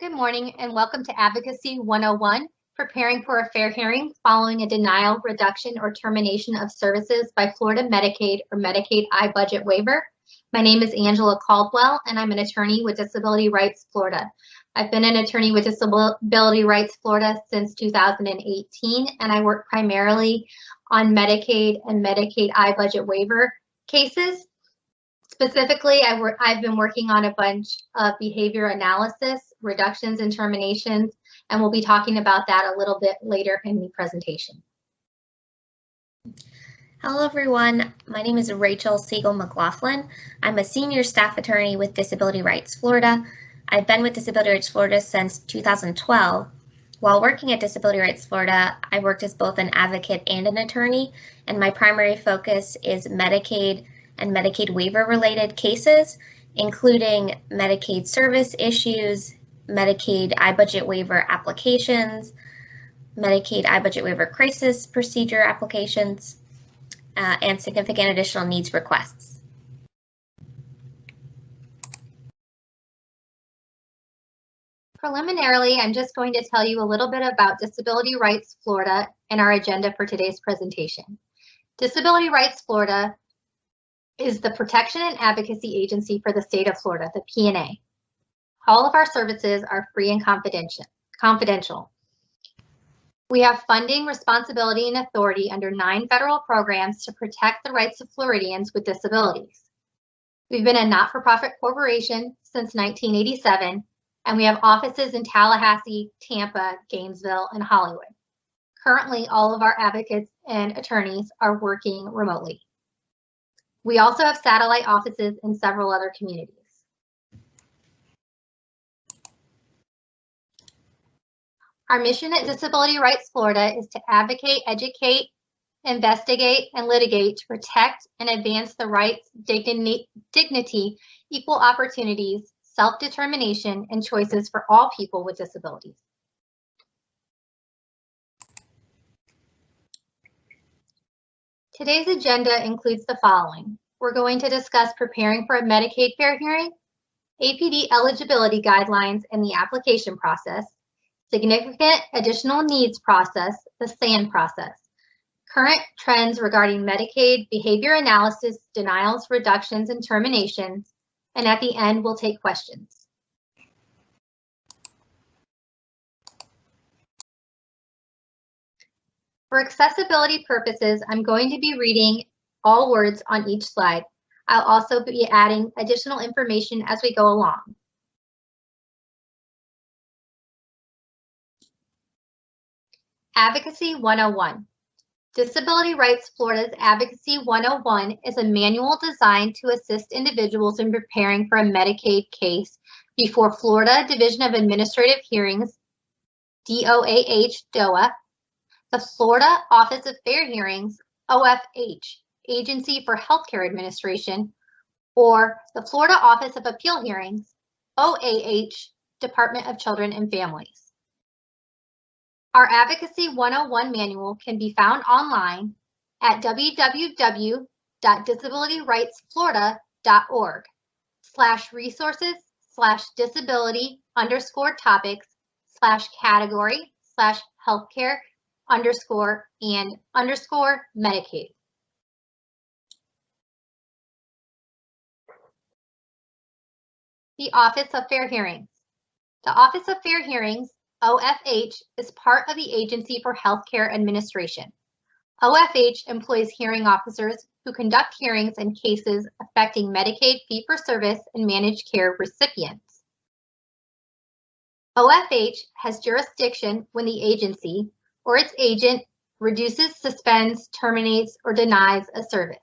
Good morning and welcome to Advocacy 101, preparing for a fair hearing following a denial, reduction, or termination of services by Florida Medicaid or Medicaid iBudget waiver. My name is Angela Caldwell and I'm an attorney with Disability Rights Florida. I've been an attorney with Disability Rights Florida since 2018 and I work primarily on Medicaid and Medicaid iBudget waiver cases. Specifically, I've been working on a bunch of behavior analysis, reductions and terminations, and we'll be talking about that a little bit later in the presentation. Hello everyone, my name is Rachel Siegel-McLaughlin. I'm a senior staff attorney with Disability Rights Florida. I've been with Disability Rights Florida since 2012. While working at Disability Rights Florida, I worked as both an advocate and an attorney, and my primary focus is Medicaid and Medicaid waiver related cases, including Medicaid service issues, Medicaid iBudget waiver applications, Medicaid iBudget waiver crisis procedure applications, and significant additional needs requests. Preliminarily, I'm just going to tell you a little bit about Disability Rights Florida and our agenda for today's presentation. Disability Rights Florida is the protection and advocacy agency for the state of Florida, the P&A. All of our services are free and confidential. We have funding, responsibility, and authority under 9 federal programs to protect the rights of Floridians with disabilities. We've been a not-for-profit corporation since 1987, and we have offices in Tallahassee, Tampa, Gainesville, and Hollywood. Currently, all of our advocates and attorneys are working remotely. We also have satellite offices in several other communities. Our mission at Disability Rights Florida is to advocate, educate, investigate, and litigate to protect and advance the rights, dignity, equal opportunities, self-determination, and choices for all people with disabilities. Today's agenda includes the following. We're going to discuss preparing for a Medicaid fair hearing, APD eligibility guidelines and the application process, significant additional needs process, the SAN process, current trends regarding Medicaid, behavior analysis, denials, reductions, and terminations, and at the end, we'll take questions. For accessibility purposes, I'm going to be reading all words on each slide. I'll also be adding additional information as we go along. Advocacy 101. Disability Rights Florida's Advocacy 101 is a manual designed to assist individuals in preparing for a Medicaid case before Florida Division of Administrative Hearings, DOAH, the Florida Office of Fair Hearings, OFH, Agency for Healthcare Administration, or the Florida Office of Appeal Hearings, OAH, Department of Children and Families. Our Advocacy 101 manual can be found online at www.disabilityrights.org/resources/disability_topics/category/healthcare_and_Medicaid. The Office of Fair Hearings. The Office of Fair Hearings, OFH, is part of the Agency for Healthcare Administration. OFH employs hearing officers who conduct hearings in cases affecting Medicaid fee-for-service and managed care recipients. OFH has jurisdiction when the agency or its agent reduces, suspends, terminates, or denies a service.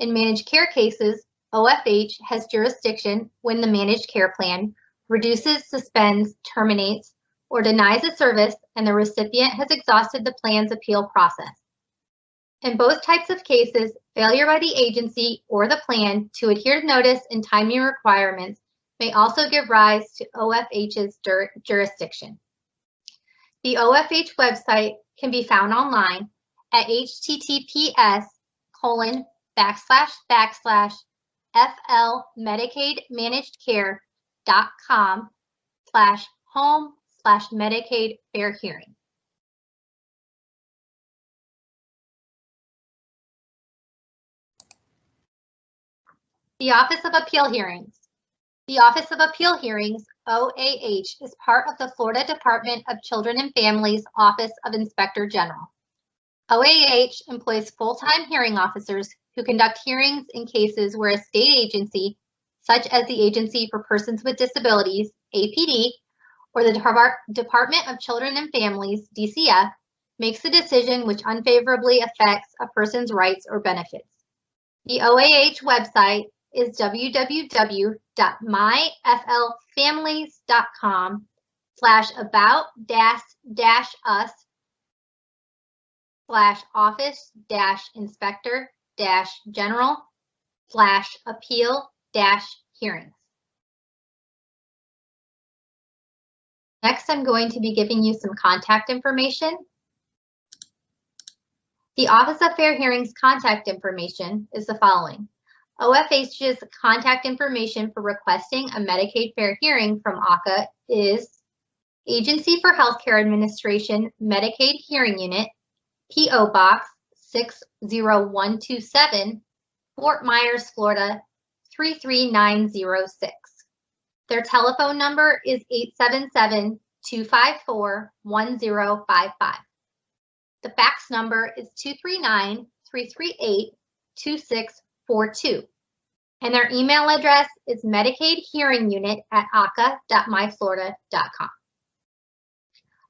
In managed care cases, OFH has jurisdiction when the managed care plan reduces, suspends, terminates, or denies a service and the recipient has exhausted the plan's appeal process. In both types of cases, failure by the agency or the plan to adhere to notice and timing requirements may also give rise to OFH's jurisdiction. The OFH website can be found online at https://flmedicaidmanagedcare.com home/Medicaid fair hearing. The Office of Appeal Hearings. The Office of Appeal Hearings, OAH, is part of the Florida Department of Children and Families Office of Inspector General. OAH employs full-time hearing officers who conduct hearings in cases where a state agency, such as the Agency for Persons with Disabilities, APD, or the Department of Children and Families, DCF, makes a decision which unfavorably affects a person's rights or benefits. The OAH website is www.myflfamilies.com/office-inspector-general/appeal-hearings. Next, I'm going to be giving you some contact information. The Office of Fair Hearings contact information is the following. OFH's contact information for requesting a Medicaid fair hearing from ACA is Agency for Healthcare Administration Medicaid Hearing Unit, P.O. Box 60127, Fort Myers, Florida 33906. Their telephone number is 877-254-1055. The fax number is 239-338-2642. And their email address is medicaidhearingunit@aca.myflorida.com.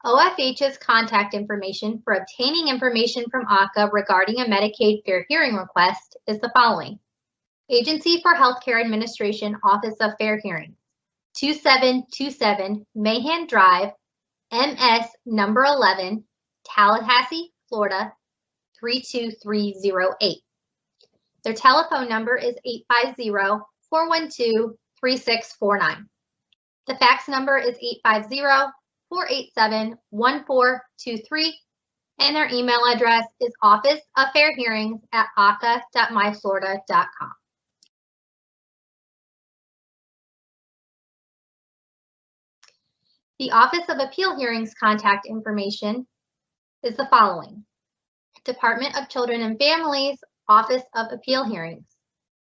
OFH's contact information for obtaining information from ACA regarding a Medicaid fair hearing request is the following. Agency for Healthcare Administration Office of Fair Hearings, 2727 Mahan Drive, MS number 11, Tallahassee, Florida 32308. Their telephone number is 850-412-3649. The fax number is 850-487-1423, and their email address is officeoffairhearings@aca.myflorida.com. The Office of Appeal Hearings contact information is the following. Department of Children and Families, Office of Appeal Hearings,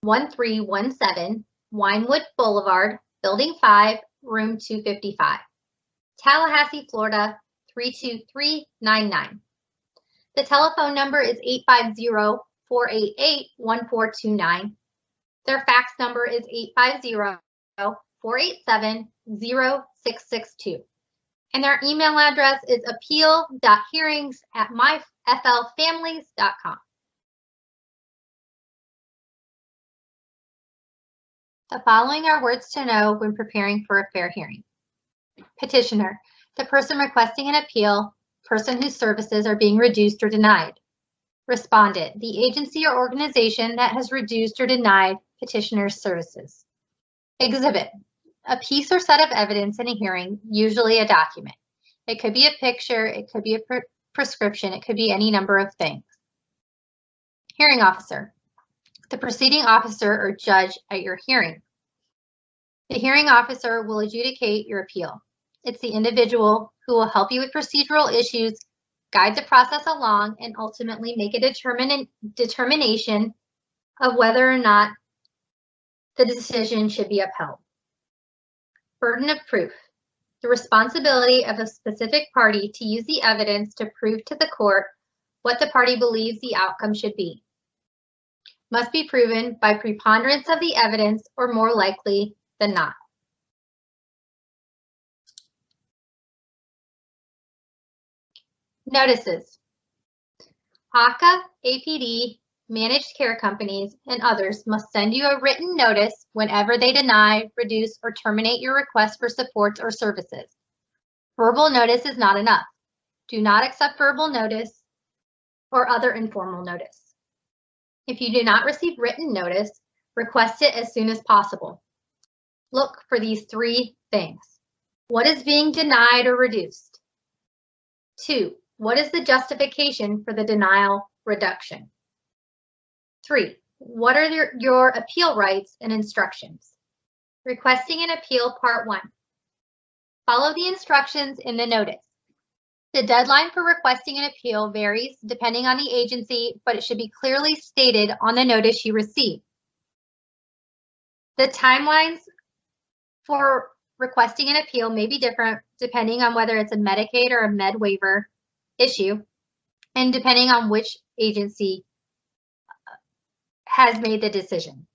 1317 Winewood Boulevard, Building 5, Room 255, Tallahassee, Florida 32399. The telephone number is 850-488-1429. Their fax number is 850-487-0662. And their email address is appeal.hearings@myflfamilies.com. The following are words to know when preparing for a fair hearing. Petitioner, the person requesting an appeal, person whose services are being reduced or denied. Respondent, the agency or organization that has reduced or denied petitioner's services. Exhibit, a piece or set of evidence in a hearing, usually a document. It could be a picture, it could be a prescription, it could be any number of things. Hearing officer, the proceeding officer or judge at your hearing. The hearing officer will adjudicate your appeal. It's the individual who will help you with procedural issues, guide the process along, and ultimately make a determination of whether or not the decision should be upheld. Burden of proof. The responsibility of a specific party to use the evidence to prove to the court what the party believes the outcome should be. Must be proven by preponderance of the evidence or more likely than not. Notices. ACA, APD, managed care companies, and others must send you a written notice whenever they deny, reduce, or terminate your request for supports or services. Verbal notice is not enough. Do not accept verbal notice or other informal notice. If you do not receive written notice, request it as soon as possible. Look for these three things. What is being denied or reduced? 2. What is the justification for the denial reduction? 3. What are your appeal rights and instructions? Requesting an appeal, Part 1. Follow the instructions in the notice. The deadline for requesting an appeal varies depending on the agency, but it should be clearly stated on the notice you receive. The timelines for requesting an appeal may be different depending on whether it's a Medicaid or a med waiver issue, and depending on which agency has made the decision.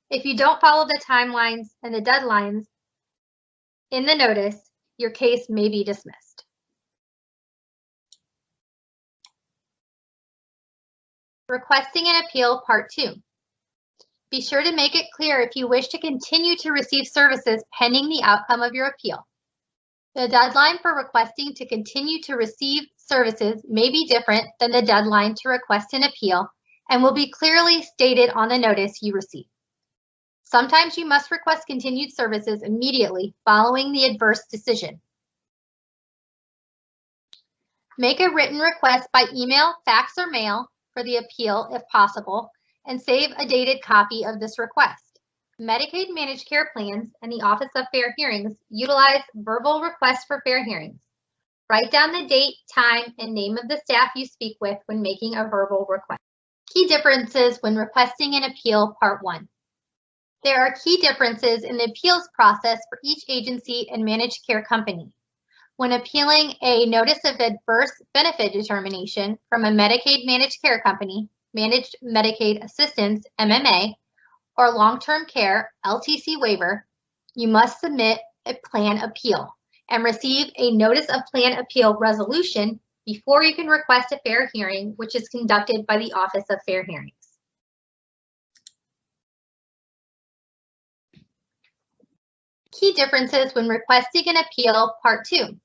If you don't follow the timelines and the deadlines in the notice, your case may be dismissed. Requesting an appeal, Part 2. Be sure to make it clear if you wish to continue to receive services pending the outcome of your appeal. The deadline for requesting to continue to receive services may be different than the deadline to request an appeal and will be clearly stated on the notice you receive. Sometimes you must request continued services immediately following the adverse decision. Make a written request by email, fax, or mail for the appeal if possible, and save a dated copy of this request. Medicaid managed care plans and the Office of Fair Hearings utilize verbal requests for fair hearings. Write down the date, time, and name of the staff you speak with when making a verbal request. Key differences when requesting an appeal, Part 1. There are key differences in the appeals process for each agency and managed care company. When appealing a notice of adverse benefit determination from a Medicaid managed care company, Managed Medicaid Assistance, MMA, or long-term care, LTC waiver, you must submit a plan appeal and receive a notice of plan appeal resolution before you can request a fair hearing, which is conducted by the Office of Fair Hearings. Key differences when requesting an appeal, Part 2.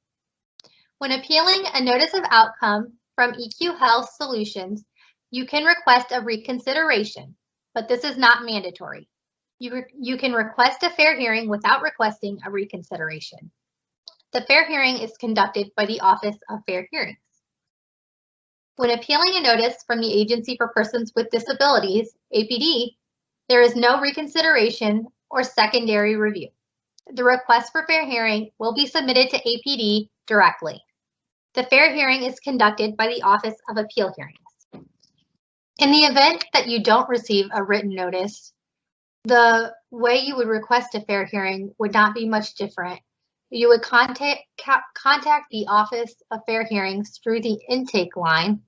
When appealing a notice of outcome from EQ Health Solutions, you can request a reconsideration, but this is not mandatory. You can request a fair hearing without requesting a reconsideration. The fair hearing is conducted by the Office of Fair Hearings. When appealing a notice from the Agency for Persons with Disabilities, APD, there is no reconsideration or secondary review. The request for fair hearing will be submitted to APD directly. The fair hearing is conducted by the Office of Appeal Hearings. In the event that you don't receive a written notice, the way you would request a fair hearing would not be much different. You would contact the Office of Fair Hearings through the intake line,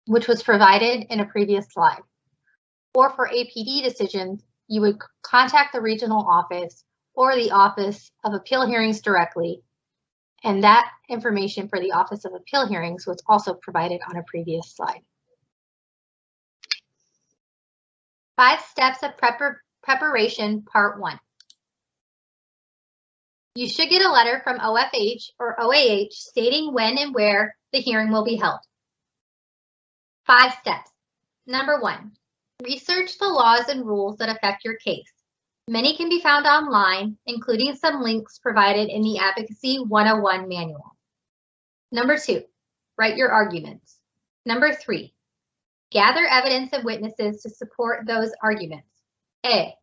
which was provided in a previous slide. Or for APD decisions, you would contact the regional office or the Office of Appeal Hearings directly, and that information for the Office of Appeal Hearings was also provided on a previous slide. 5 steps of preparation, Part 1. You should get a letter from OFH or OAH stating when and where the hearing will be held. 5 steps. Number 1, research the laws and rules that affect your case. Many can be found online, including some links provided in the Advocacy 101 manual. Number 2, write your arguments. Number 3, gather evidence and witnesses to support those arguments. A,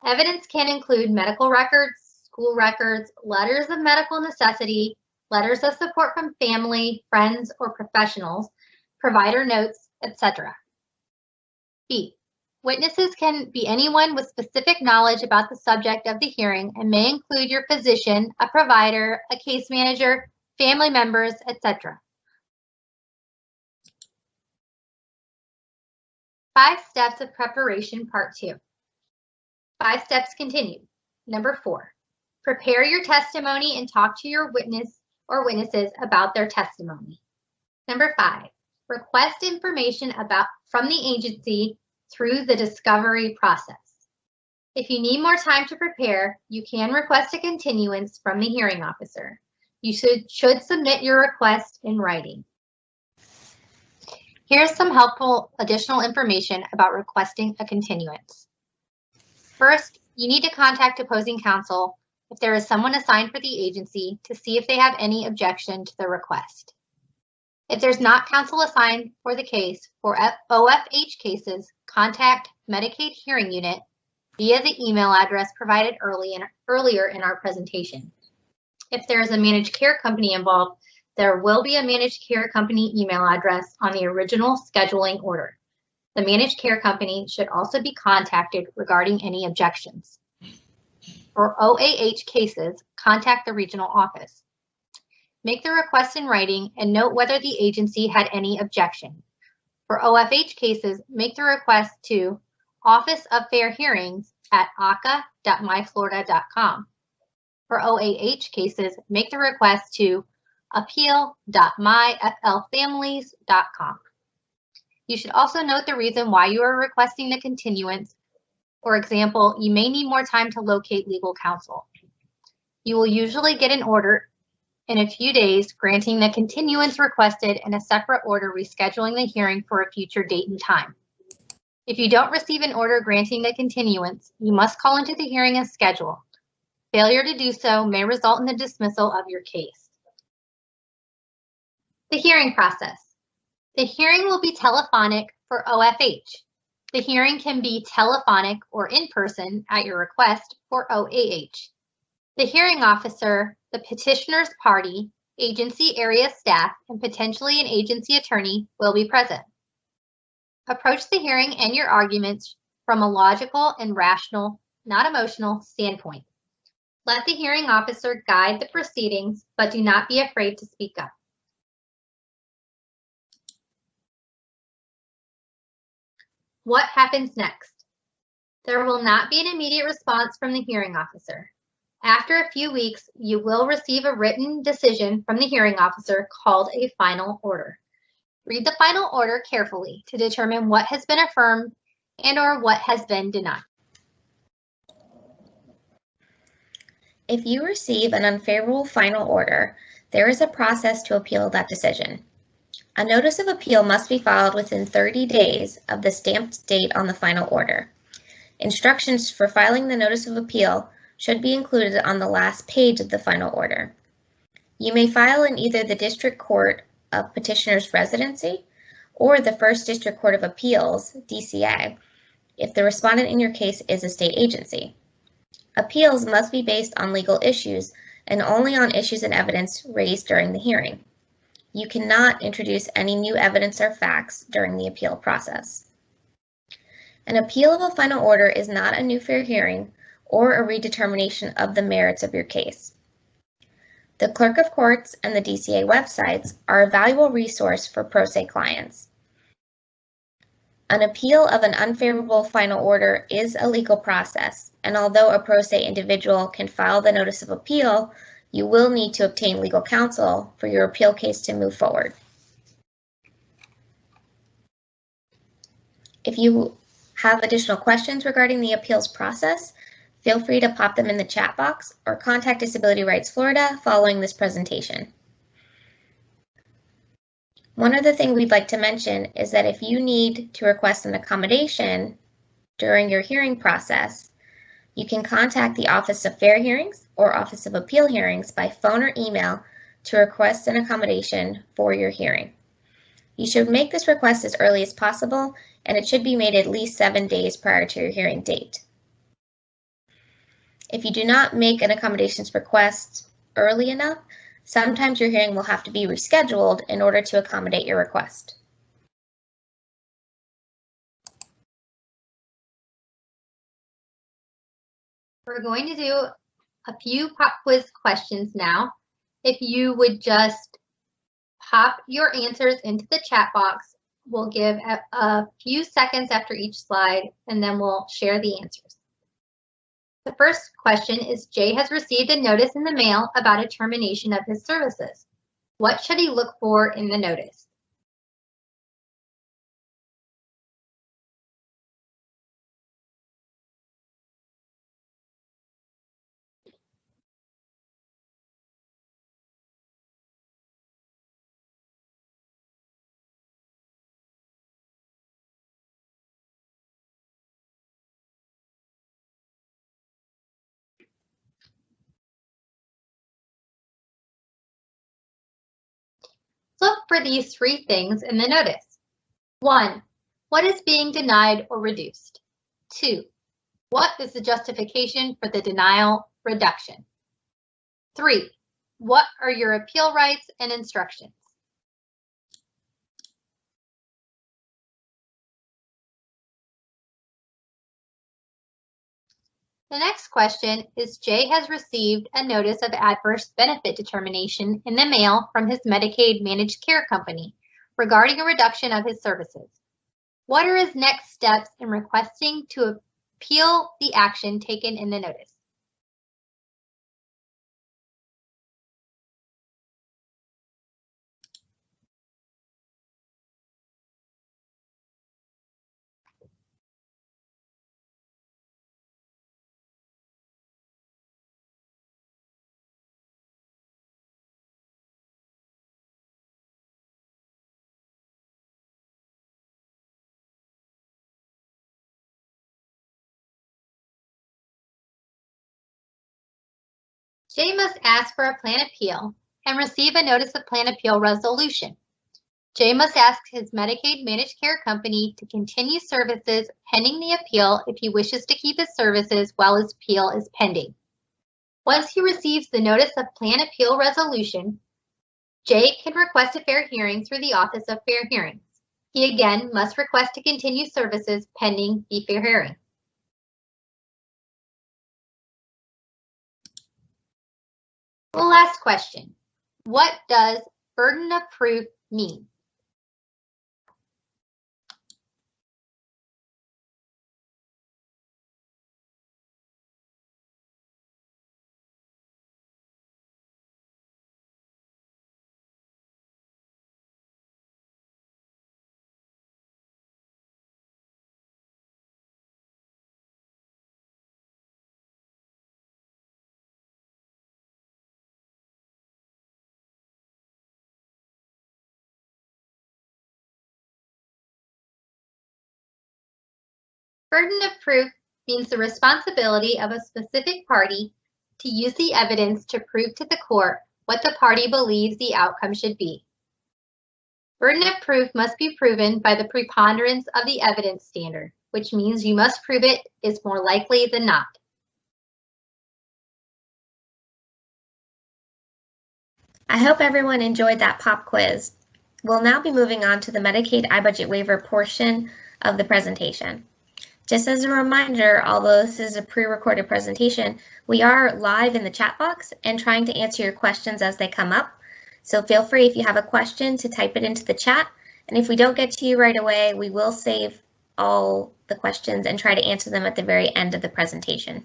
evidence can include medical records, school records, letters of medical necessity, letters of support from family, friends, or professionals, provider notes, etc. B, witnesses can be anyone with specific knowledge about the subject of the hearing and may include your physician, a provider, a case manager, family members, etc. 5 steps of preparation, Part 2. 5 steps continue. Number 4, prepare your testimony and talk to your witness or witnesses about their testimony. Number 5, request information from the agency through the discovery process. If you need more time to prepare, you can request a continuance from the hearing officer. You should submit your request in writing. Here's some helpful additional information about requesting a continuance. First, you need to contact opposing counsel if there is someone assigned for the agency to see if they have any objection to the request. If there's not counsel assigned for the case, for OFH cases, contact Medicaid Hearing Unit via the email address provided earlier in our presentation. If there is a managed care company involved, there will be a managed care company email address on the original scheduling order. The managed care company should also be contacted regarding any objections. For OAH cases, contact the regional office. Make the request in writing and note whether the agency had any objection. For OFH cases, make the request to Office of Fair Hearings at aca.myflorida.com. For OAH cases, make the request to appeal.myflfamilies.com. You should also note the reason why you are requesting the continuance. For example, you may need more time to locate legal counsel. You will usually get an order in a few days granting the continuance requested and a separate order rescheduling the hearing for a future date and time. If you don't receive an order granting the continuance, you must call into the hearing as scheduled. Failure to do so may result in the dismissal of your case. The hearing process. The hearing will be telephonic for OFH. The hearing can be telephonic or in person at your request for OAH. The hearing officer, the petitioner's party, agency area staff, and potentially an agency attorney will be present. Approach the hearing and your arguments from a logical and rational, not emotional, standpoint. Let the hearing officer guide the proceedings, but do not be afraid to speak up. What happens next? There will not be an immediate response from the hearing officer. After a few weeks, you will receive a written decision from the hearing officer called a final order. Read the final order carefully to determine what has been affirmed and/or what has been denied. If you receive an unfavorable final order, there is a process to appeal that decision. A notice of appeal must be filed within 30 days of the stamped date on the final order. Instructions for filing the notice of appeal should be included on the last page of the final order. You may file in either the District Court of Petitioner's Residency or the First District Court of Appeals, DCA, if the respondent in your case is a state agency. Appeals must be based on legal issues and only on issues and evidence raised during the hearing. You cannot introduce any new evidence or facts during the appeal process. An appeal of a final order is not a new fair hearing or a redetermination of the merits of your case. The Clerk of Courts and the DCA websites are a valuable resource for pro se clients. An appeal of an unfavorable final order is a legal process, and although a pro se individual can file the notice of appeal, you will need to obtain legal counsel for your appeal case to move forward. If you have additional questions regarding the appeals process, feel free to pop them in the chat box or contact Disability Rights Florida following this presentation. One other thing we'd like to mention is that if you need to request an accommodation during your hearing process, you can contact the Office of Fair Hearings or Office of Appeal Hearings by phone or email to request an accommodation for your hearing. You should make this request as early as possible, and it should be made at least 7 days prior to your hearing date. If you do not make an accommodations request early enough, sometimes your hearing will have to be rescheduled in order to accommodate your request. We're going to do a few pop quiz questions now. If you would just pop your answers into the chat box, we'll give a few seconds after each slide, and then we'll share the answers. The first question is, Jay has received a notice in the mail about a termination of his services. What should he look for in the notice? Look for these 3 things in the notice. 1. What is being denied or reduced? 2. What is the justification for the denial reduction? 3. What are your appeal rights and instructions? The next question is Jay has received a notice of adverse benefit determination in the mail from his Medicaid managed care company regarding a reduction of his services. What are his next steps in requesting to appeal the action taken in the notice? Jay must ask for a plan appeal and receive a notice of plan appeal resolution. Jay must ask his Medicaid managed care company to continue services pending the appeal if he wishes to keep his services while his appeal is pending. Once he receives the notice of plan appeal resolution, Jay can request a fair hearing through the Office of Fair Hearings. He again must request to continue services pending the fair hearing. The last question, what does burden of proof mean? Burden of proof means the responsibility of a specific party to use the evidence to prove to the court what the party believes the outcome should be. Burden of proof must be proven by the preponderance of the evidence standard, which means you must prove it is more likely than not. I hope everyone enjoyed that pop quiz. We'll now be moving on to the Medicaid iBudget waiver portion of the presentation. Just as a reminder, although this is a pre-recorded presentation, we are live in the chat box and trying to answer your questions as they come up. So feel free, if you have a question, to type it into the chat. And if we don't get to you right away, we will save all the questions and try to answer them at the very end of the presentation.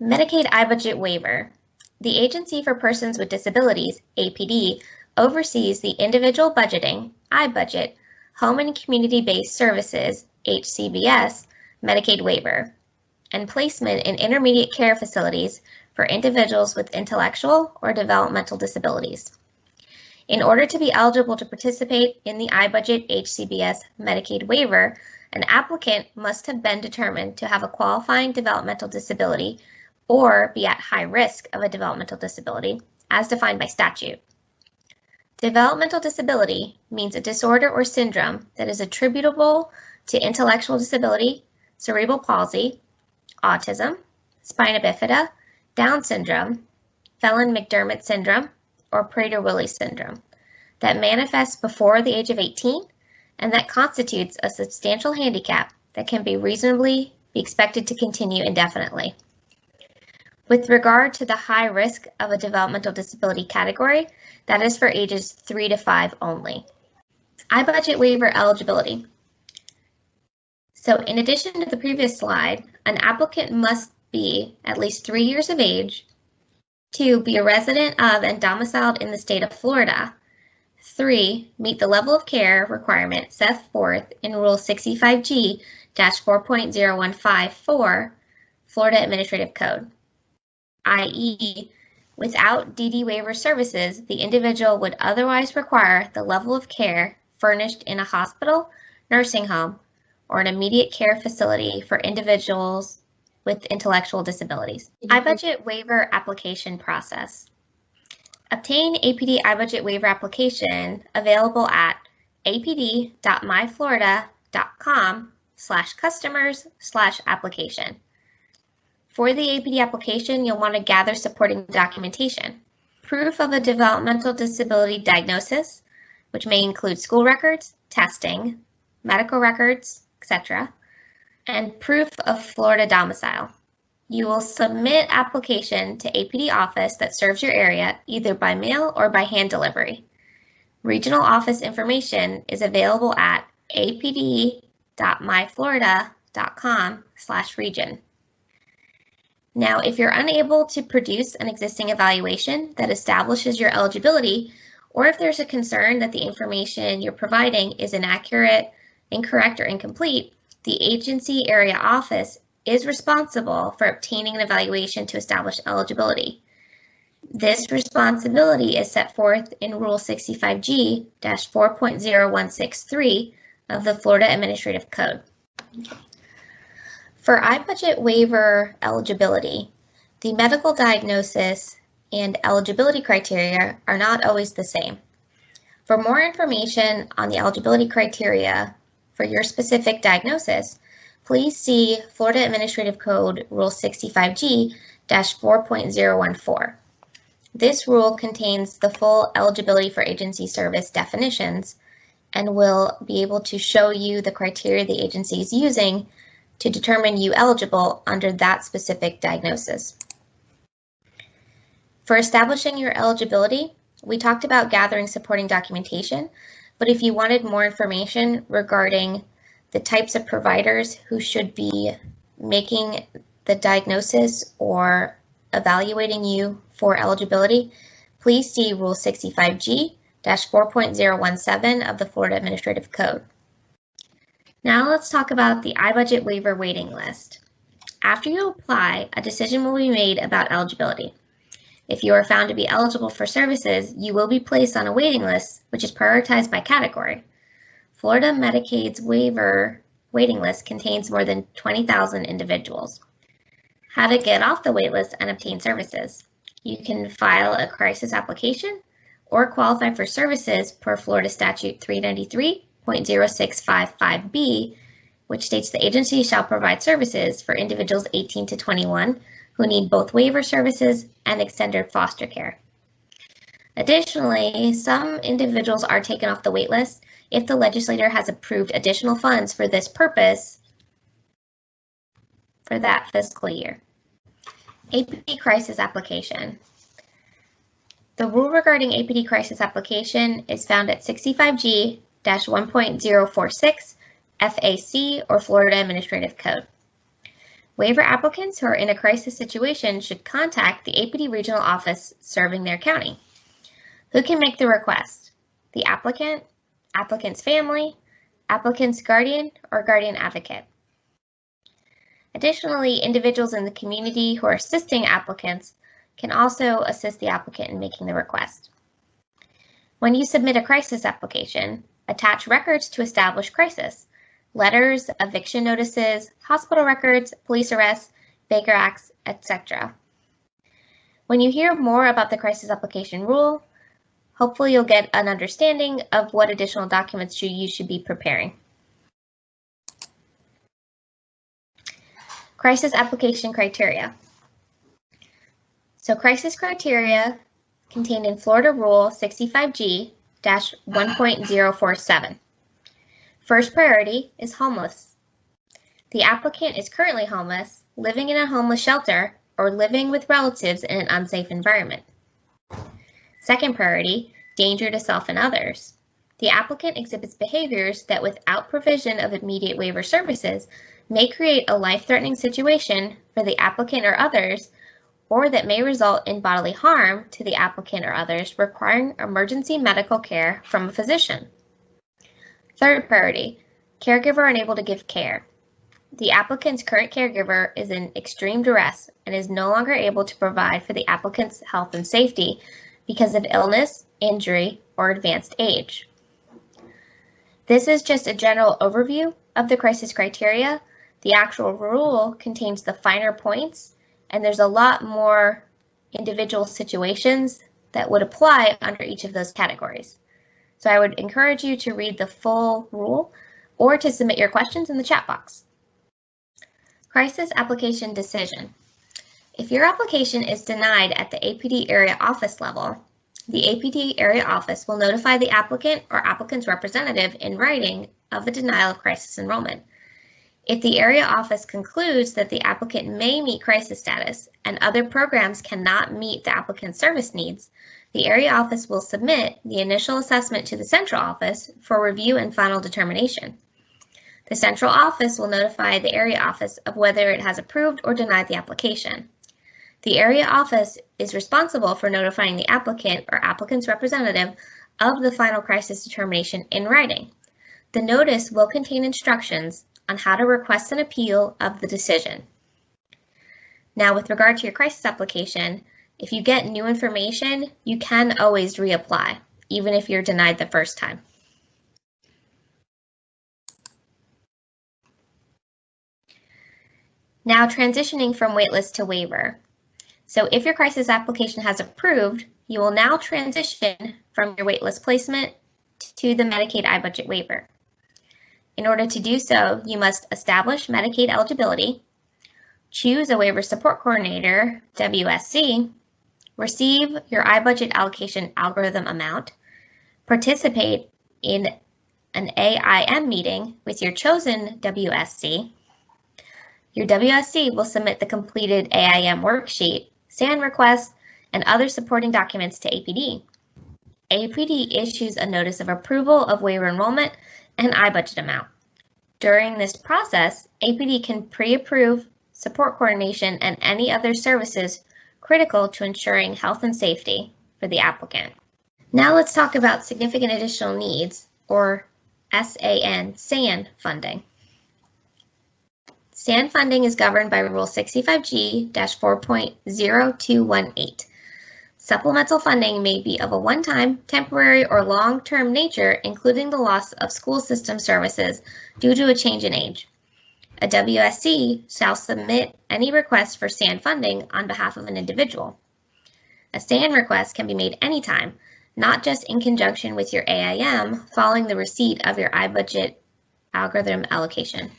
Medicaid iBudget waiver. The Agency for Persons with Disabilities, APD, oversees the individual budgeting, iBudget, Home and Community-Based Services, HCBS, Medicaid waiver, and placement in intermediate care facilities for individuals with intellectual or developmental disabilities. In order to be eligible to participate in the iBudget HCBS Medicaid waiver, an applicant must have been determined to have a qualifying developmental disability or be at high risk of a developmental disability, as defined by statute. Developmental disability means a disorder or syndrome that is attributable to intellectual disability, cerebral palsy, autism, spina bifida, Down syndrome, Phelan-McDermott syndrome, or Prader-Willi syndrome that manifests before the age of 18 and that constitutes a substantial handicap that can be reasonably be expected to continue indefinitely. With regard to the high risk of a developmental disability category, that is for ages 3 to 5 only. iBudget waiver eligibility. So in addition to the previous slide, an applicant must be at least 3 years of age, 2, be a resident of and domiciled in the state of Florida, 3, meet the level of care requirement set forth in Rule 65G-4.0154 Florida Administrative Code, i.e., without DD waiver services, the individual would otherwise require the level of care furnished in a hospital, nursing home, or an immediate care facility for individuals with intellectual disabilities. iBudget waiver application process. Obtain APD iBudget waiver application available at apd.myflorida.com/customers/application. For the APD application, you'll want to gather supporting documentation. Proof of a developmental disability diagnosis, which may include school records, testing, medical records, etc., and proof of Florida domicile. You will submit application to APD office that serves your area either by mail or by hand delivery. Regional office information is available at apd.myflorida.com/region. Now, if you're unable to produce an existing evaluation that establishes your eligibility, or if there's a concern that the information you're providing is inaccurate, incorrect, or incomplete, the agency area office is responsible for obtaining an evaluation to establish eligibility. This responsibility is set forth in Rule 65G-4.0163 of the Florida Administrative Code. For iBudget waiver eligibility, the medical diagnosis and eligibility criteria are not always the same. For more information on the eligibility criteria for your specific diagnosis, please see Florida Administrative Code Rule 65G-4.014. This rule contains the full eligibility for agency service definitions and will be able to show you the criteria the agency is using to determine you eligible under that specific diagnosis. For establishing your eligibility, we talked about gathering supporting documentation, but if you wanted more information regarding the types of providers who should be making the diagnosis or evaluating you for eligibility, please see Rule 65G-4.017 of the Florida Administrative Code. Now let's talk about the iBudget waiver waiting list. After you apply, a decision will be made about eligibility. If you are found to be eligible for services, you will be placed on a waiting list, which is prioritized by category. Florida Medicaid's waiver waiting list contains more than 20,000 individuals. How to get off the waitlist and obtain services. You can file a crisis application or qualify for services per Florida Statute 393.0655B, which states the agency shall provide services for individuals 18 to 21 who need both waiver services and extended foster care. Additionally, some individuals are taken off the waitlist if the legislator has approved additional funds for this purpose for that fiscal year. APD crisis application. The rule regarding APD crisis application is found at 65G-1.046 FAC or Florida Administrative Code. Waiver applicants who are in a crisis situation should contact the APD regional office serving their county. Who can make the request? The applicant, applicant's family, applicant's guardian, or guardian advocate. Additionally, individuals in the community who are assisting applicants can also assist the applicant in making the request. When you submit a crisis application, attach records to establish crisis: letters, eviction notices, hospital records, police arrests, Baker Acts, etc. When you hear more about the crisis application rule, hopefully you'll get an understanding of what additional documents you should be preparing. Crisis application criteria. So crisis criteria contained in Florida Rule 65G-1.047. First priority is homeless. The applicant is currently homeless, living in a homeless shelter, or living with relatives in an unsafe environment. Second priority, danger to self and others. The applicant exhibits behaviors that, without provision of immediate waiver services, may create a life-threatening situation for the applicant or others, or that may result in bodily harm to the applicant or others, requiring emergency medical care from a physician. Third priority, caregiver unable to give care. The applicant's current caregiver is in extreme duress and is no longer able to provide for the applicant's health and safety because of illness, injury, or advanced age. This is just a general overview of the crisis criteria. The actual rule contains the finer points, and there's a lot more individual situations that would apply under each of those categories. So I would encourage you to read the full rule or to submit your questions in the chat box. Crisis application decision. If your application is denied at the APD area office level, the APD area office will notify the applicant or applicant's representative in writing of a denial of crisis enrollment. If the area office concludes that the applicant may meet crisis status and other programs cannot meet the applicant's service needs, the area office will submit the initial assessment to the central office for review and final determination. The central office will notify the area office of whether it has approved or denied the application. The area office is responsible for notifying the applicant or applicant's representative of the final crisis determination in writing. The notice will contain instructions on how to request an appeal of the decision. Now, with regard to your crisis application, if you get new information, you can always reapply, even if you're denied the first time. Now, transitioning from waitlist to waiver. So if your crisis application has approved, you will now transition from your waitlist placement to the Medicaid iBudget waiver. In order to do so, you must establish Medicaid eligibility, choose a waiver support coordinator, WSC, receive your iBudget allocation algorithm amount, participate in an AIM meeting with your chosen WSC. Your WSC will submit the completed AIM worksheet, SAN request, and other supporting documents to APD. APD issues a notice of approval of waiver enrollment and iBudget amount. During this process, APD can pre-approve support coordination and any other services critical to ensuring health and safety for the applicant. Now let's talk about significant additional needs, or SAN funding. SAN funding is governed by Rule 65G-4.0218. Supplemental funding may be of a one-time, temporary, or long-term nature, including the loss of school system services due to a change in age. A WSC shall submit any request for SAN funding on behalf of an individual. A SAN request can be made anytime, not just in conjunction with your AIM following the receipt of your iBudget algorithm allocation.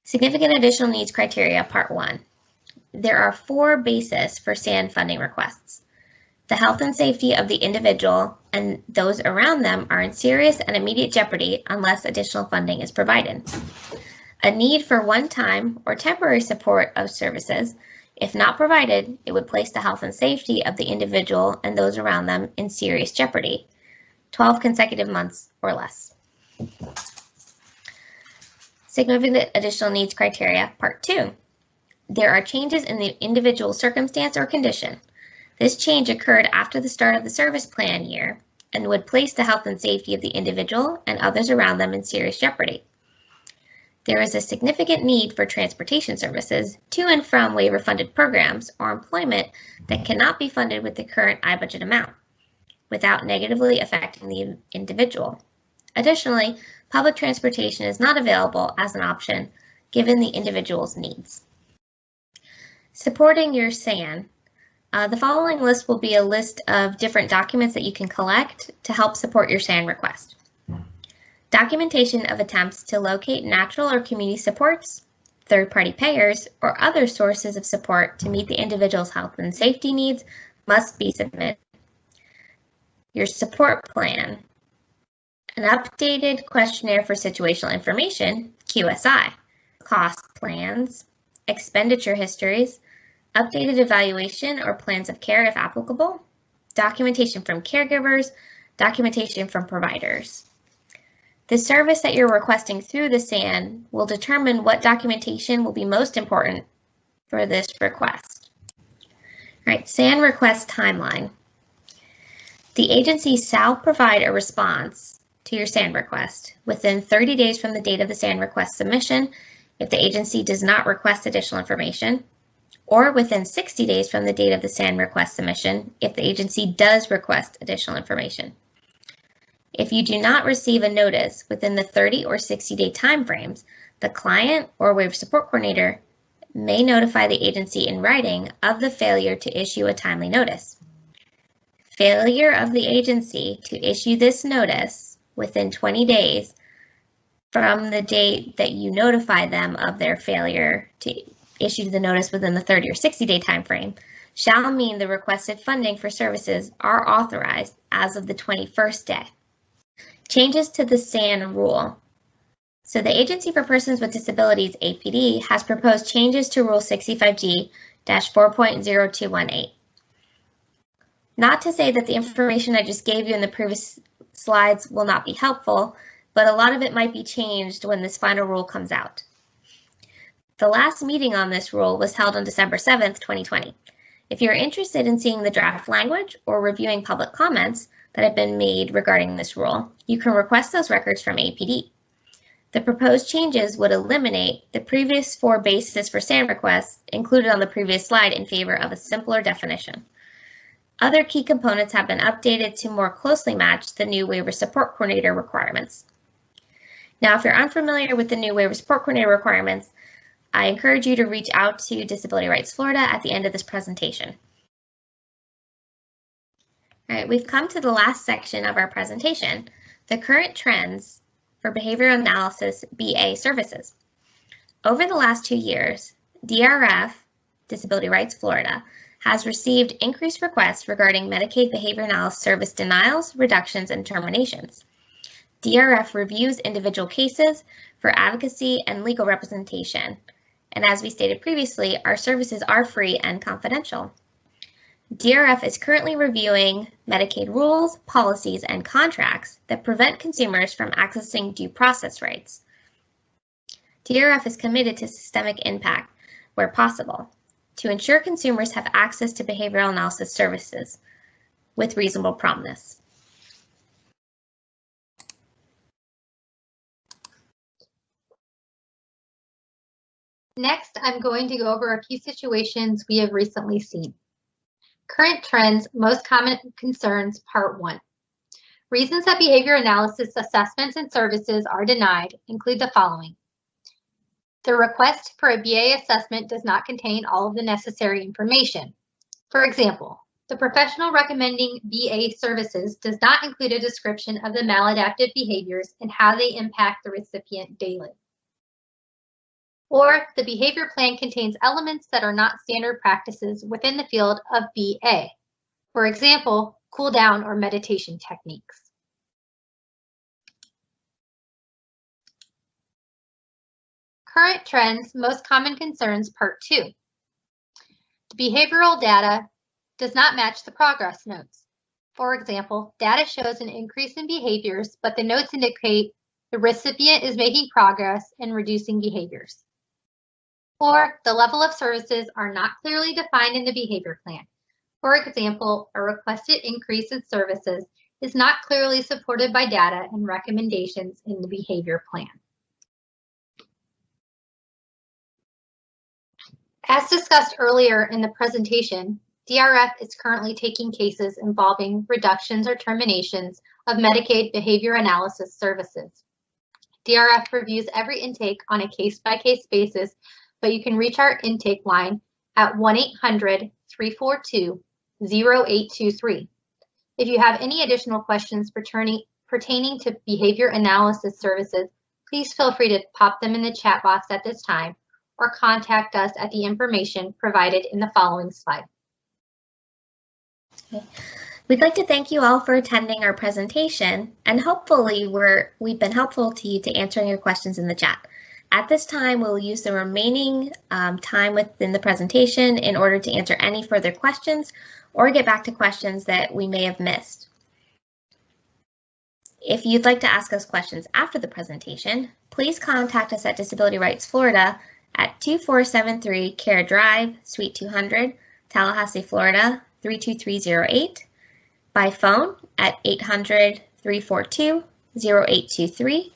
Significant additional needs criteria, Part 1. There are 4 bases for SAN funding requests. The health and safety of the individual and those around them are in serious and immediate jeopardy unless additional funding is provided. A need for one-time or temporary support of services. If not provided, it would place the health and safety of the individual and those around them in serious jeopardy, 12 consecutive months or less. Significant additional needs criteria, Part 2. There are changes in the individual circumstance or condition. This change occurred after the start of the service plan year and would place the health and safety of the individual and others around them in serious jeopardy. There is a significant need for transportation services to and from waiver-funded programs or employment that cannot be funded with the current iBudget amount without negatively affecting the individual. Additionally, public transportation is not available as an option given the individual's needs. Supporting your SAN. The following list will be a list of different documents that you can collect to help support your SAN request. Documentation of attempts to locate natural or community supports, third-party payers, or other sources of support to meet the individual's health and safety needs must be submitted. Your support plan. An updated questionnaire for situational information, QSI, cost plans, expenditure histories, updated evaluation or plans of care if applicable, documentation from caregivers, documentation from providers. The service that you're requesting through the SAN will determine what documentation will be most important for this request. All right, SAN request timeline. The agency shall provide a response to your SAN request within 30 days from the date of the SAN request submission if the agency does not request additional information, or within 60 days from the date of the SAN request submission if the agency does request additional information. If you do not receive a notice within the 30 or 60-day timeframes, the client or waiver support coordinator may notify the agency in writing of the failure to issue a timely notice. Failure of the agency to issue this notice within 20 days from the date that you notify them of their failure to issue the notice within the 30 or 60-day time frame shall mean the requested funding for services are authorized as of the 21st day. Changes to the SAN rule. So the Agency for Persons with Disabilities, APD, has proposed changes to Rule 65G-4.0218. Not to say that the information I just gave you in the previous slides will not be helpful, but a lot of it might be changed when this final rule comes out. The last meeting on this rule was held on December 7th, 2020. If you're interested in seeing the draft language or reviewing public comments that have been made regarding this rule, you can request those records from APD. The proposed changes would eliminate the previous 4 bases for SAN requests included on the previous slide in favor of a simpler definition. Other key components have been updated to more closely match the new waiver support coordinator requirements. Now, if you're unfamiliar with the new waiver support coordinator requirements, I encourage you to reach out to Disability Rights Florida at the end of this presentation. All right, we've come to the last section of our presentation, the current trends for behavioral analysis BA services. Over the last 2 years, DRF, Disability Rights Florida, has received increased requests regarding Medicaid behavior analysis service denials, reductions, and terminations. DRF reviews individual cases for advocacy and legal representation. And as we stated previously, our services are free and confidential. DRF is currently reviewing Medicaid rules, policies, and contracts that prevent consumers from accessing due process rights. DRF is committed to systemic impact where possible to ensure consumers have access to behavioral analysis services with reasonable promptness. Next, I'm going to go over a few situations we have recently seen. Current trends, most common concerns, part 1. Reasons that behavior analysis assessments and services are denied include the following. The request for a BA assessment does not contain all of the necessary information. For example, the professional recommending BA services does not include a description of the maladaptive behaviors and how they impact the recipient daily. Or the behavior plan contains elements that are not standard practices within the field of BA. For example, cool down or meditation techniques. Current trends, most common concerns, part 2. The behavioral data does not match the progress notes. For example, data shows an increase in behaviors, but the notes indicate the recipient is making progress in reducing behaviors. Or the level of services are not clearly defined in the behavior plan. For example, a requested increase in services is not clearly supported by data and recommendations in the behavior plan. As discussed earlier in the presentation, DRF is currently taking cases involving reductions or terminations of Medicaid behavior analysis services. DRF reviews every intake on a case-by-case basis, but you can reach our intake line at 1-800-342-0823. If you have any additional questions pertaining to behavior analysis services, please feel free to pop them in the chat box at this time or contact us at the information provided in the following slide. Okay. We'd like to thank you all for attending our presentation, and hopefully we've been helpful to you to answering your questions in the chat. At this time, we'll use the remaining time within the presentation in order to answer any further questions or get back to questions that we may have missed. If you'd like to ask us questions after the presentation, please contact us at Disability Rights Florida at 2473 Care Drive, Suite 200, Tallahassee, Florida 32308, by phone at 800-342-0823.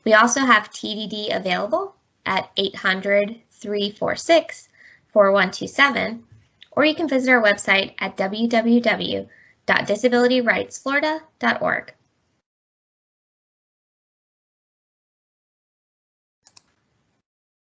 We also have TDD available at 800-346-4127, or you can visit our website at www.disabilityrightsflorida.org.